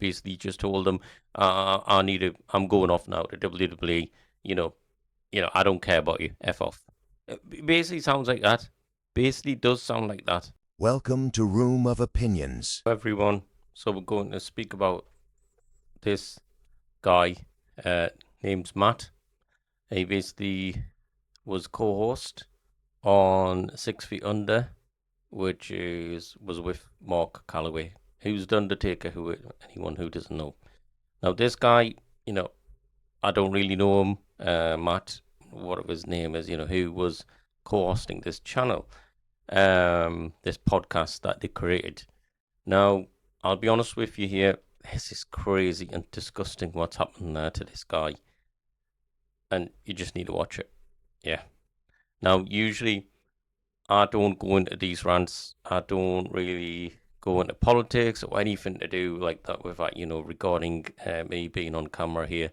basically just told him, I'm going off now to WWE. I don't care about you. F off. It basically sounds like that. Basically does sound like that. Welcome to Room of Opinions. Everyone. So we're going to speak about this guy named Matt. He basically was co-host on 6 Feet Under, which was with Mark Calloway, who's the Undertaker, anyone who doesn't know. Now this guy, I don't really know him, Matt, whatever his name is, who was co-hosting this channel, this podcast that they created. Now, I'll be honest with you here, this is crazy and disgusting what's happened there to this guy. And you just need to watch it. Yeah. Now, usually, I don't go into these rants. I don't really go into politics or anything to do like that with that, regarding me being on camera here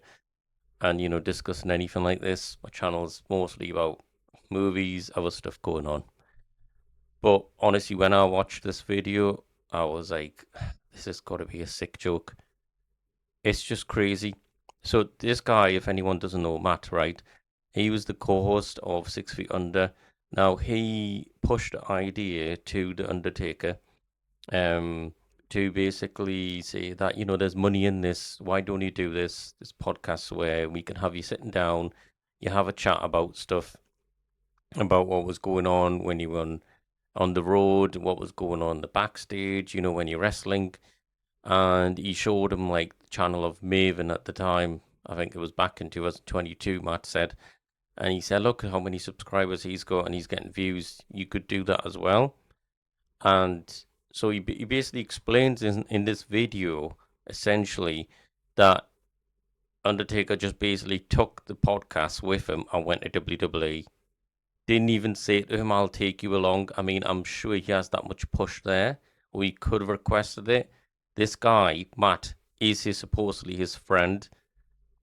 and, discussing anything like this. My channel's mostly about movies, other stuff going on. But honestly, when I watched this video, I was like, this has got to be a sick joke. It's just crazy. So this guy, if anyone doesn't know, Matt, right? He was the co-host of 6 Feet Under. Now, he pushed the idea to the Undertaker to basically say that, there's money in this. Why don't you do this podcast where we can have you sitting down, you have a chat about stuff, about what was going on when you were on the road, what was going on the backstage, when you're wrestling. And he showed him like the channel of Maven at the time. I think it was back in 2022, Matt said. And he said, look at how many subscribers he's got and he's getting views. You could do that as well. And so he basically explains in this video, essentially, that Undertaker just basically took the podcast with him and went to WWE. Didn't even say to him, I'll take you along. I mean, I'm sure he has that much push there, or he could have requested it. This guy, Matt, is supposedly his friend.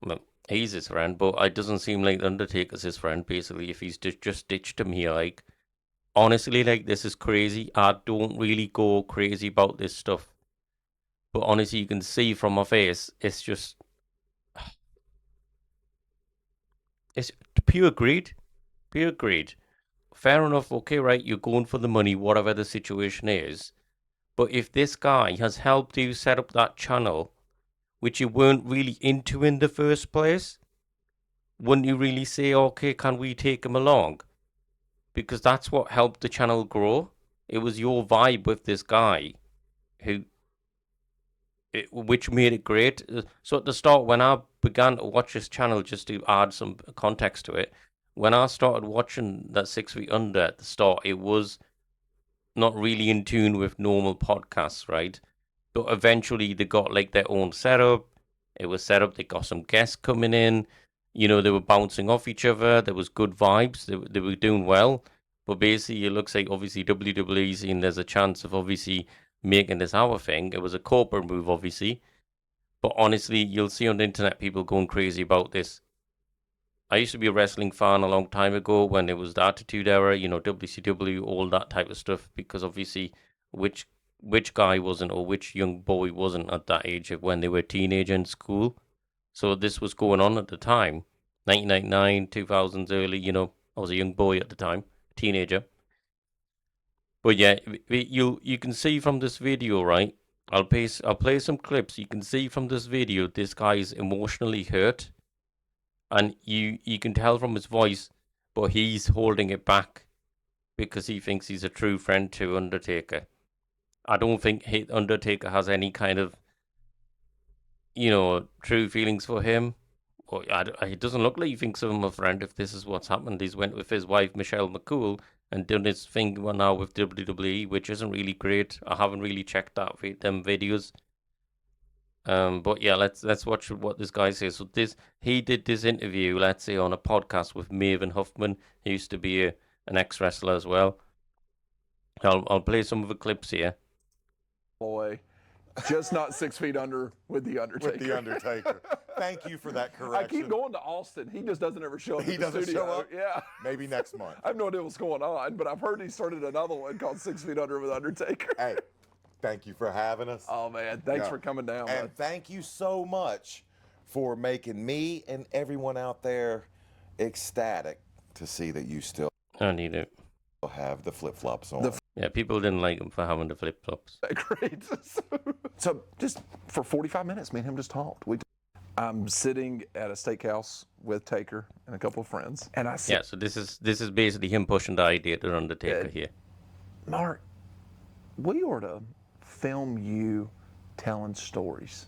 Well, he's his friend, but it doesn't seem like Undertaker's his friend, basically, if he's just ditched him here. Like, honestly, like, this is crazy. I don't really go crazy about this stuff. But honestly, you can see from my face, it's just... It's pure greed. Pure greed. Fair enough, okay, right, you're going for the money, whatever the situation is. But if this guy has helped you set up that channel, which you weren't really into in the first place, wouldn't you really say, okay, can we take him along? Because that's what helped the channel grow. It was your vibe with this guy which made it great. So at the start, when I began to watch this channel, just to add some context to it, when I started watching that 6 Feet Under at the start, it was not really in tune with normal podcasts, right? But eventually they got like their own setup. It was set up, they got some guests coming in, they were bouncing off each other, there was good vibes, they were doing well. But basically it looks like obviously WWE seeing there's a chance of obviously making this our thing. It was a corporate move, obviously. But honestly, you'll see on the internet people going crazy about this. I used to be a wrestling fan a long time ago when it was the Attitude Era, WCW, all that type of stuff, because obviously which guy wasn't, or which young boy wasn't at that age when they were teenager in school. So this was going on at the time, 1999, 2000s early, I was a young boy at the time, teenager. But yeah, you can see from this video, right? I'll play some clips. You can see from this video, this guy is emotionally hurt. And you can tell from his voice, but he's holding it back because he thinks he's a true friend to Undertaker. I don't think Undertaker has any kind of, true feelings for him. Well, it doesn't look like he thinks of him a friend if this is what's happened. He's went with his wife, Michelle McCool, and done his thing now with WWE, which isn't really great. I haven't really checked them videos. But yeah, let's watch what this guy says. So he did this interview, let's say, on a podcast with Maven Huffman, who used to be an ex-wrestler as well. I'll play some of the clips here. Boy, just not 6 feet under with the Undertaker. With the Undertaker. Thank you for that correction. I keep going to Austin. He just doesn't ever show up. He doesn't studio. show up? Yeah. Maybe next month. I have no idea what's going on, but I've heard he started another one called 6 Feet Under with Undertaker. Hey, Thank you for having us. Oh man, thanks Yeah. for coming down. And bud. thank you so much for making me and everyone out there ecstatic to see that you still I need it. have the flip-flops on. Yeah, people didn't like him for having the flip flops. Great. So just for 45 minutes, me and him just talked. I'm sitting at a steakhouse with Taker and a couple of friends, and I said, Yeah, so this is basically him pushing the idea to Undertaker here. Mark, we ought to film you telling stories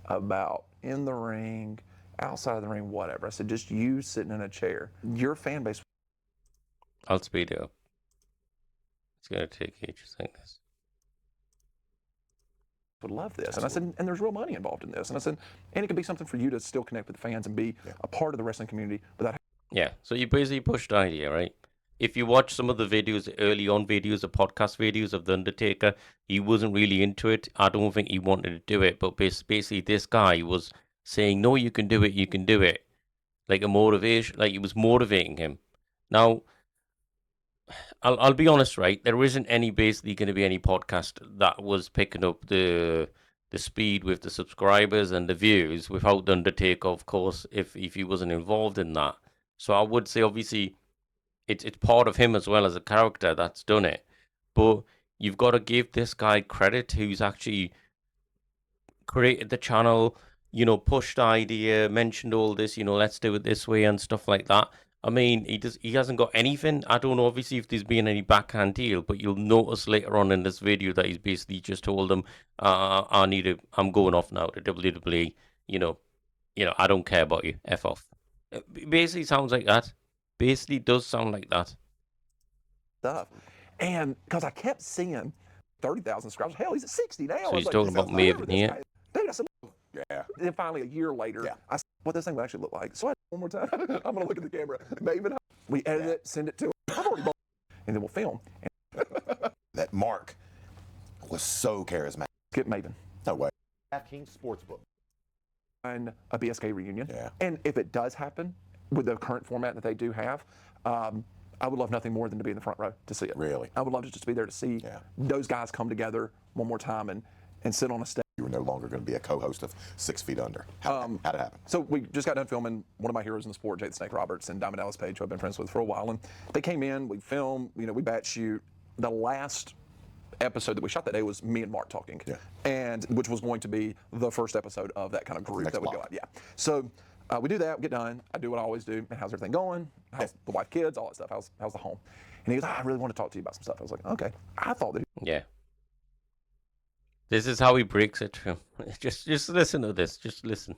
about in the ring, outside of the ring, whatever. I said, just you sitting in a chair. Your fan base I'll speed it up. It's gonna take ages like this. would love this. And I said, and there's real money involved in this. And I said, and it could be something for you to still connect with the fans and be a part of the wrestling community without. Yeah, so you basically pushed the idea, right? If you watch some of the videos, early on videos, the podcast videos of The Undertaker, he wasn't really into it. I don't think he wanted to do it, but basically this guy was saying, no, you can do it, you can do it. Like a motivation, like it was motivating him. Now, I'll be honest, right? There isn't basically going to be any podcast that was picking up the speed with the subscribers and the views without The Undertaker, of course, if he wasn't involved in that. So I would say, obviously, it's part of him as well as a character that's done it. But you've got to give this guy credit who's actually created the channel, pushed the idea, mentioned all this, let's do it this way and stuff like that. I mean, he hasn't got anything. I don't know, obviously, if there's been any backhand deal, but you'll notice later on in this video that he's basically just told them, I'm going off now to WWE, I don't care about you, F off. It basically sounds like that. Basically does sound like that. Stuff. And because I kept seeing 30,000 subscribers. Hell, he's at 60 now. So he's talking about Maven here. Dude, I said, Yeah. then finally a year later, I said, what this thing would actually look like. So I one more time. I'm going to look at the camera. Maven, we edit it, send it to him. I've already bought and then we'll film. And That Mark was so charismatic. get Maven. No way. DraftKings Sportsbook. And a BSK reunion. Yeah. And if it does happen with the current format that they do have, I would love nothing more than to be in the front row to see it. Really? I would love to just be there to see those guys come together one more time and sit on a stage. You were no longer going to be a co-host of 6 Feet Under. How'd it happen? So we just got done filming one of my heroes in the sport, Jake the Snake Roberts and Diamond Dallas Page, who I've been friends with for a while. And they came in, we filmed, we batch shoot. The last episode that we shot that day was me and Mark talking, and which was going to be the first episode of that kind of group that would go out. Yeah. So we do that, we get done. I do what I always do. And how's everything going? How's the wife, kids, all that stuff? How's the home? And he goes, I really want to talk to you about some stuff. I was like, okay. I thought that. Yeah. This is how he breaks it to him. Just listen to this. Just listen.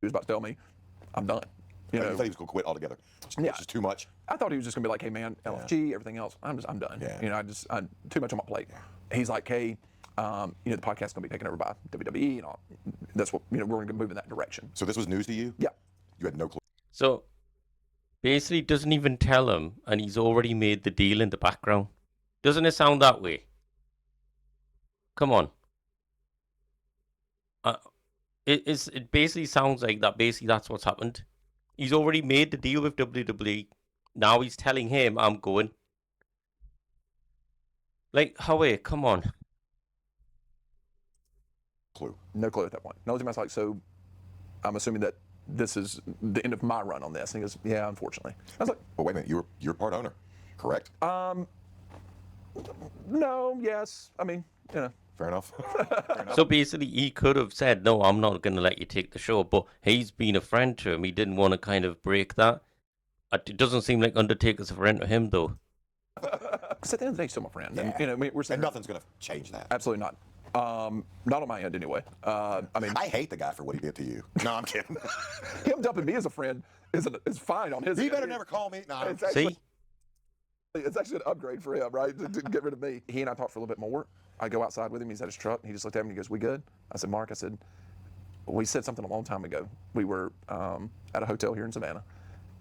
He was about to tell me, I'm done. You know, You thought he was going to quit altogether. It's just too much. I thought he was just gonna be like, hey man, LFG, everything else, I'm done. Yeah. I'm too much on my plate. He's like, hey, the podcast's gonna be taken over by WWE and all. That's what we're gonna move in that direction. So this was news to you? Yeah. You had no clue. So basically doesn't even tell him, and he's already made the deal in the background. Doesn't it sound that way? Come on. It basically sounds like that. Basically, that's what's happened. He's already made the deal with WWE. Now he's telling him, I'm going. Like, Howie, come on. Clue. No clue at that point. No, I was like, so I'm assuming that this is the end of my run on this. And he goes, yeah, unfortunately. I was like, Well, wait a minute. You're part owner, correct? no, yes. I mean, Fair enough. So basically, he could have said, no, I'm not going to let you take the show. But he's been a friend to him. He didn't want to kind of break that. It doesn't seem like Undertaker's a friend to him, though. because at the end of the day, he's still my friend. Yeah. And, we're And nothing's going to change that. absolutely not. Not on my end, anyway. I mean, I hate the guy for what he did to you. No, I'm kidding. him dumping me as a friend is fine on his He end. better never call me. No, It's actually, See? it's actually an upgrade for him, right? To get rid of me. He and I talked for a little bit more. I go outside with him. He's at his truck. And he just looked at me and he goes, we good? I said, Mark, we said something a long time ago. We were at a hotel here in Savannah.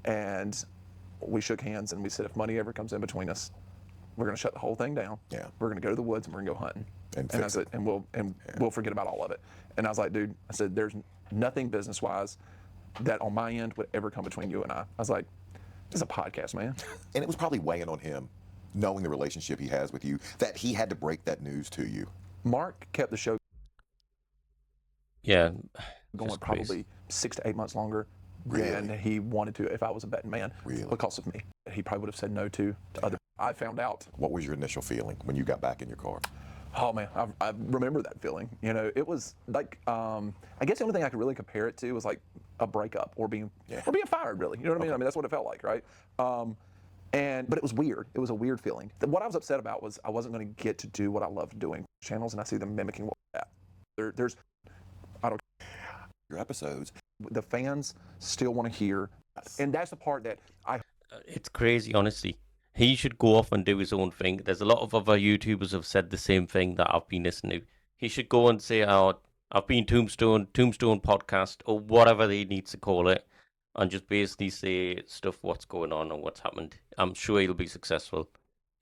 And we shook hands and we said, if money ever comes in between us, we're going to shut the whole thing down. Yeah. We're going to go to the woods and we're going to go hunting. And I fix said, and we'll forget about all of it. And I was like, dude, I said, there's nothing business-wise that on my end would ever come between you and I. I was like, this is a podcast, man. And it was probably weighing on him knowing the relationship he has with you, that he had to break that news to you? Mark kept the show Yeah, going just probably crazy. 6 to 8 months longer Really? than he wanted to if I was a betting man. Really? Because of me. He probably would have said no to other. I found out. What was your initial feeling when you got back in your car? Oh man, I remember that feeling. You know, it was like I guess the only thing I could really compare it to was like a breakup or being fired. Really, you know what I mean? I mean that's what it felt like, right? But it was weird. It was a weird feeling. What I was upset about was I wasn't going to get to do what I loved doing channels, and I see them mimicking what that. There's I don't. Your episodes. The fans still want to hear, and that's the part that I. It's crazy, honestly. He should go off and do his own thing. There's a lot of other YouTubers have said the same thing that I've been listening to. He should go and say, "Oh, I've been Tombstone Podcast," or whatever he needs to call it, and just basically say stuff, what's going on and what's happened. I'm sure he'll be successful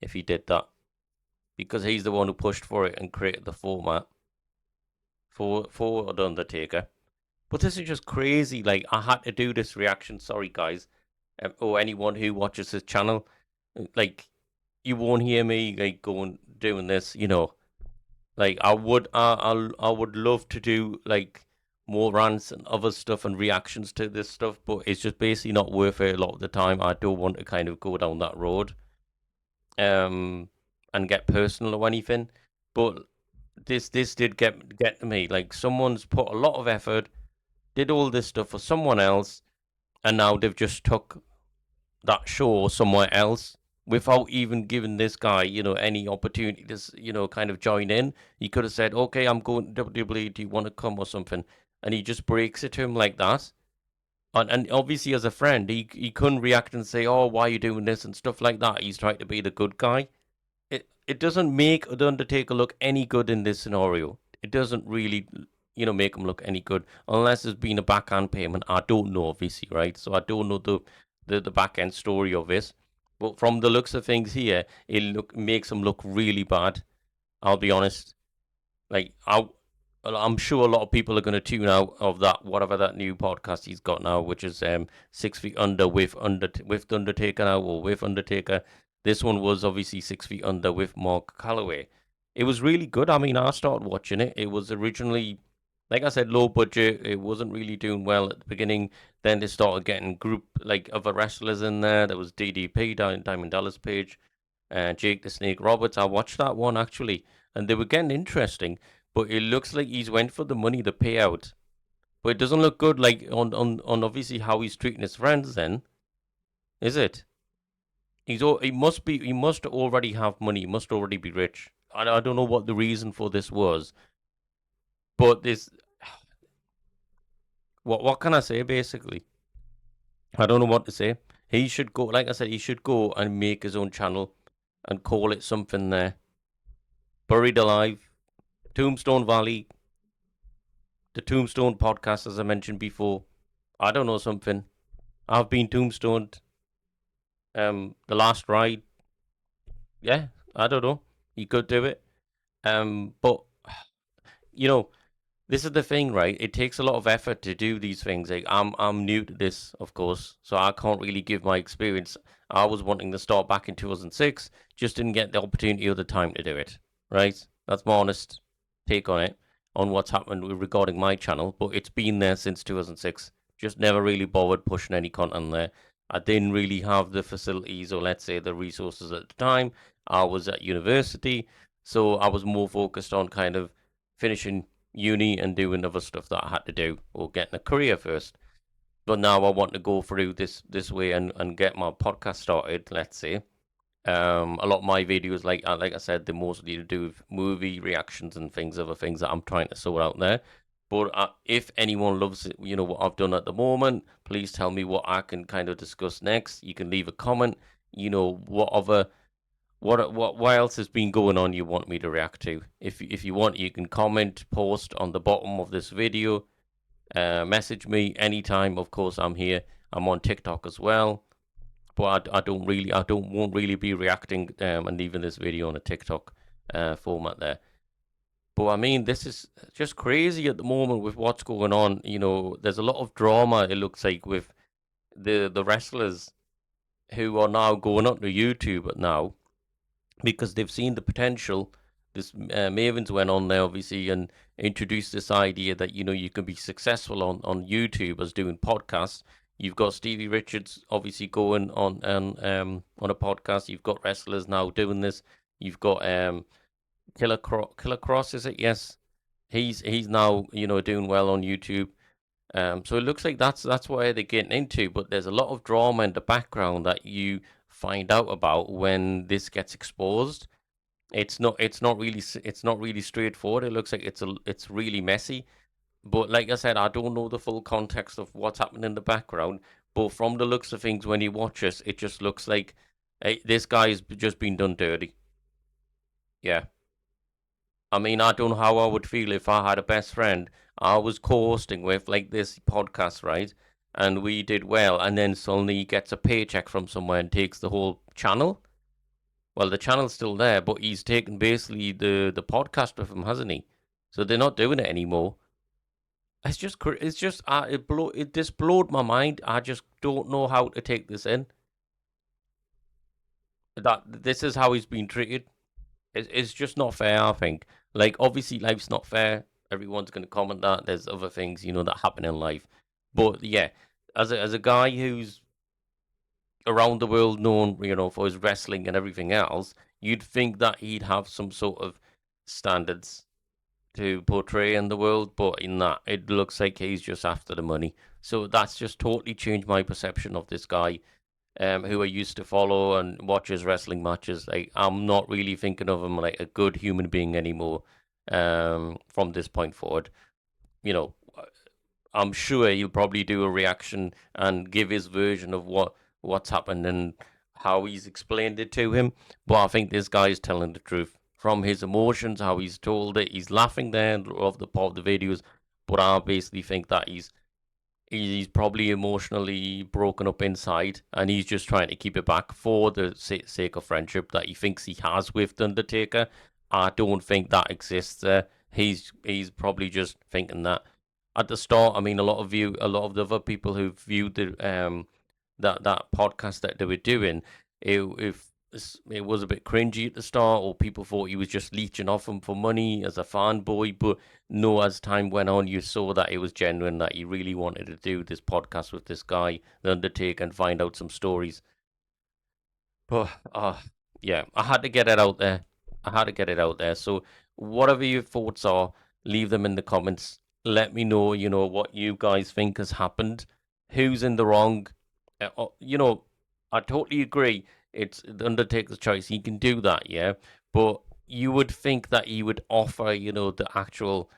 if he did that, because he's the one who pushed for it and created the format for the Undertaker. But this is just crazy. Like, I had to do this reaction. Sorry, guys, or anyone who watches this channel. Like, you won't hear me like going doing this. You know, like I would love to do like more rants and other stuff and reactions to this stuff, but it's just basically not worth it a lot of the time. I don't want to kind of go down that road, and get personal or anything. But this did get to me. Like, someone's put a lot of effort, did all this stuff for someone else, and now they've just took that show somewhere else without even giving this guy, any opportunity to, kind of join in. He could have said, "Okay, I'm going to WWE. Do you want to come or something?" And he just breaks it to him like that. And obviously, as a friend, he couldn't react and say, "Oh, why are you doing this?" and stuff like that. He's trying to be the good guy. It doesn't make the Undertaker look any good in this scenario. It doesn't really, make him look any good unless there's been a backhand payment. I don't know, obviously, right? So I don't know the back end story of this. But from the looks of things here, it makes him look really bad. I'll be honest. Like, I'm sure a lot of people are going to tune out of that, whatever that new podcast he's got now, which is 6 feet under with Undertaker now, or with Undertaker. This one was obviously 6 feet under with Mark Calloway. It was really good. I mean, I started watching it. It was originally, like I said, low budget. It wasn't really doing well at the beginning. Then they started getting group like other wrestlers in there. There was DDP, Diamond Dallas Page, Jake the Snake Roberts. I watched that one actually, and they were getting interesting. But it looks like he's went for the money, the payout. But it doesn't look good, like on obviously how he's treating his friends. Then, is it? He must already have money. He must already be rich. I don't know what the reason for this was, but this. What can I say? Basically, I don't know what to say. He should go. Like I said, he should go and make his own channel and call it something there. Buried Alive, Tombstone Valley, the Tombstone podcast, as I mentioned before. I don't know, something. I've been tombstoned. The Last Ride. Yeah, I don't know. You could do it. But you know, this is the thing, right? It takes a lot of effort to do these things. Like, I'm new to this, of course, so I can't really give my experience. I was wanting to start back in 2006, just didn't get the opportunity or the time to do it. Right? That's my honest take on it, on what's happened regarding my channel. But it's been there since 2006. Just never really bothered pushing any content there. I didn't really have the facilities, or let's say the resources at the time. I was at university, so I was more focused on kind of finishing uni and doing other stuff that I had to do, or getting a career first. But now I want to go through this way and get my podcast started, let's say. A lot of my videos, like I said, they're mostly to do with movie reactions and things, other things that I'm trying to sort out there. But if anyone loves it, what I've done at the moment, please tell me what I can kind of discuss next. You can leave a comment. What other what else has been going on you want me to react to? If you want, you can comment, post on the bottom of this video, message me anytime. Of course, I'm here. I'm on TikTok as well, but I won't really be reacting and leaving this video on a TikTok format there. But I mean, this is just crazy at the moment with what's going on. There's a lot of drama, it looks like, with the wrestlers who are now going up to YouTube now. because they've seen the potential. This Mavens went on there obviously and introduced this idea that you can be successful on YouTube as doing podcasts. You've got Stevie Richards obviously going on a podcast. You've got wrestlers now doing this. You've got Killer Cross, is it? Yes, he's now doing well on YouTube. So it looks like that's where they're getting into. But there's a lot of drama in the background that you find out about when this gets exposed. It's not really straightforward. It looks like it's really messy. But like I said, I don't know the full context of what's happening in the background. But from the looks of things, when you watch this, it just looks like, hey, this guy's just been done dirty. Yeah. I mean, I don't know how I would feel if I had a best friend I was co-hosting with, like this podcast, right? And we did well, and then suddenly he gets a paycheck from somewhere and takes the whole channel. Well, the channel's still there, but he's taken basically the podcast with him, hasn't he? So they're not doing it anymore. It just blowed my mind. I just don't know how to take this in. That this is how he's been treated. It's just not fair, I think. Like, obviously, life's not fair. Everyone's going to comment that. There's other things, that happen in life. But yeah, as a guy who's around the world known, for his wrestling and everything else, you'd think that he'd have some sort of standards to portray in the world, but in that, it looks like he's just after the money. So that's just totally changed my perception of this guy, who I used to follow and watch his wrestling matches. Like, I'm not really thinking of him like a good human being anymore. From this point forward, you know, I'm sure he'll probably do a reaction and give his version of what's happened and how he's explained it to him. But I think this guy is telling the truth from his emotions, how he's told it. He's laughing there of the part of the videos, but I basically think that he's probably emotionally broken up inside, and he's just trying to keep it back for the sake of friendship that he thinks he has with the Undertaker. I don't think that exists there. He's probably just thinking that at the start. I mean, a lot of the other people who viewed that podcast that they were doing, if it was a bit cringy at the start, or people thought he was just leeching off him for money as a fanboy. But no, as time went on, you saw that it was genuine, that he really wanted to do this podcast with this guy, The Undertaker, and find out some stories. But yeah, I had to get it out there. I had to get it out there. So whatever your thoughts are, leave them in the comments. Let me know, what you guys think has happened. Who's in the wrong? I totally agree. It's the Undertaker's choice. He can do that, yeah. But you would think that he would offer, the actual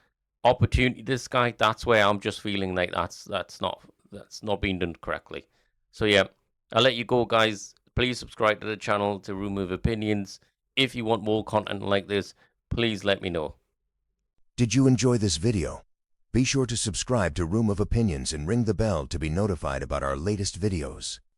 opportunity. This guy, that's where I'm just feeling like that's not being done correctly. So yeah, I'll let you go, guys. Please subscribe to the channel to Room of Opinions. If you want more content like this, please let me know. Did you enjoy this video? Be sure to subscribe to Room of Opinions and ring the bell to be notified about our latest videos.